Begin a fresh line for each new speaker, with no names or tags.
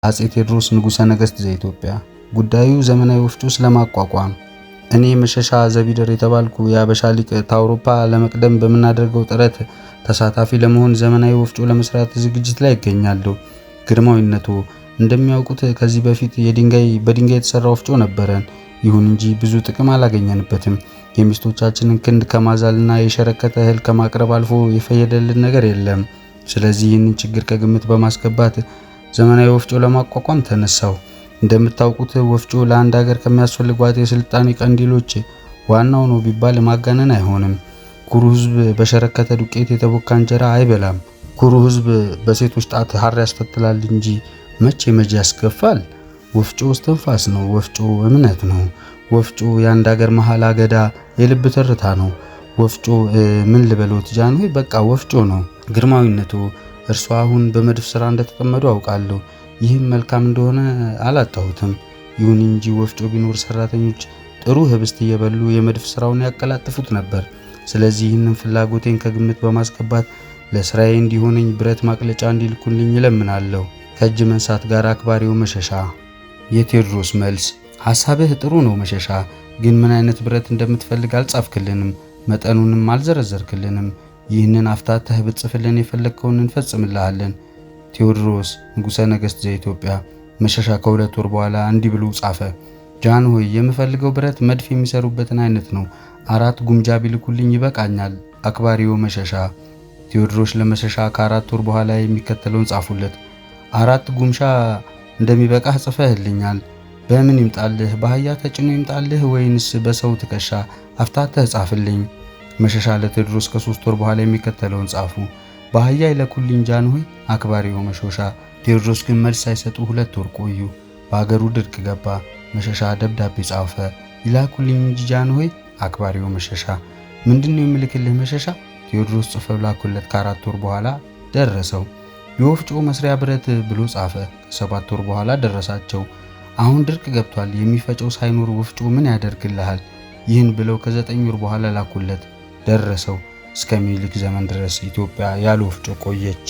አጼ ቴዎድሮስ ንጉሠ ነገሥት ዘኢትዮጵያ። ጉዳዩ ዘመናዊ ወፍጮ ስለማቋቋም። እኔ መሸሻ ዘቢደር የተባልኩ የአበሻ ሊቅ ከአውሮፓ ለመቅደም በምናደርገው ጥረት ተሳታፊ ለመሆን ዘመናዊ ወፍጮ ለመስራት ዝግጅት ላይ ይገኛለሁ። ግርማዊነቱ እንደሚያውቁት ከዚህ በፊት በድንጋይ የተሰራ ወፍጮ ነበረን። ይሁን እንጂ ብዙ ጥቅም አላገኘንበትም። የሚስቶቻችንን ክንድ ከማዛልና የሸረከተ እህል ከማቅረብ አልፎ የፈየደልን ነገር የለም። ስለዚህ ይህንን ችግር ከግምት በማስገባት ዘመናዊ ወፍጮ ለማቋቋም ተነሳው። እንደምታውቁት ወፍጮ ለአንድ ሀገር ከሚያስፈልጓት የስልጣኔ ቀንዲሎች ዋናው ነው ቢባል ማጋነን አይሆንም። ኩሩ ሕዝብ በሸረከተ ዱቄት የተቦካ እንጀራ አይበላም። ኩሩ ሕዝብ በሴቶች ጣት ሐር ያስፈትላል እንጂ መቼ ያስገፋል። ወፍጮ እስትንፋስ ነው። ወፍጮ እምነት ነው። ወፍጮ የአንድ ሀገር መሃል አገዳ የልብ ትርታ ነው። ወፍጮ ምን ልበሎት ጃንሆይ፣ በቃ ወፍጮ ነው። ግርማዊነቱ እርሱ አሁን በመድፍ ስራ እንደተጠመዱ አውቃለሁ። ይህም መልካም እንደሆነ አላጣሁትም። ይሁን እንጂ ወፍጮ ቢኖር ሰራተኞች ጥሩ ህብስት እየበሉ የመድፍ ስራውን ያቀላጥፉት ነበር። ስለዚህ ይህንን ፍላጎቴን ከግምት በማስገባት ለስራዬ እንዲሆነኝ ብረት ማቅለጫ እንዲልኩልኝ እለምናለሁ። ከእጅ መንሳት ጋር አክባሪው መሸሻ። የቴዎድሮስ መልስ። ሐሳብህ ጥሩ ነው መሸሻ፣ ግን ምን አይነት ብረት እንደምትፈልግ አልጻፍክልንም፣ መጠኑንም አልዘረዘርክልንም። ይህንን አፍታተህ ብትጽፍልን የፈለግከውን እንፈጽምልሃለን። ቴዎድሮስ ንጉሠ ነገሥት ዘኢትዮጵያ። መሸሻ ከ2 ወር በኋላ እንዲህ ብሎ ጻፈ። ጃንሆይ፣ የምፈልገው ብረት መድፍ የሚሰሩበትን አይነት ነው። 4 ጉምጃ ቢልኩልኝ ይበቃኛል። አክባሪው መሸሻ። ቴዎድሮስ ለመሸሻ ከ4 ወር በኋላ የሚከተለውን ጻፉለት። 4 ጉምሻ እንደሚበቃህ ጽፈህልኛል። በምን ይምጣልህ? በአህያ ተጭኖ ይምጣልህ ወይንስ በሰው ትከሻ? አፍታተህ ጻፍልኝ። መሸሻ ለቴዎድሮስ ከ3 ወር በኋላ የሚከተለውን ጻፉ። በአህያ ይለኩልኝ ጃንሆይ። አክባሪው መሸሻ። ቴዎድሮስ ግን መልስ ሳይሰጡ 2 ወር ቆዩ። በአገሩ ድርቅ ገባ። መሸሻ ደብዳቤ ጻፈ። ይላኩልኝ እንጂ ጃንሆይ። አክባሪው መሸሻ። ምንድነው የምልክልህ መሸሻ? ቴዎድሮስ ጽፈው ላኩለት። ከ4 ወር በኋላ ደረሰው። የወፍጮ መስሪያ ብረት ብሎ ጻፈ። ከ7 ወር በኋላ ደረሳቸው። አሁን ድርቅ ገብቷል፣ የሚፈጨው ሳይኖር ወፍጮ ምን ያደርግልሃል? ይህን ብለው ከ9 ወር በኋላ ላኩለት። ደረሰው። እስከ ምኒልክ ዘመን ድረስ ኢትዮጵያ ያለ ወፍጮ ቆየች።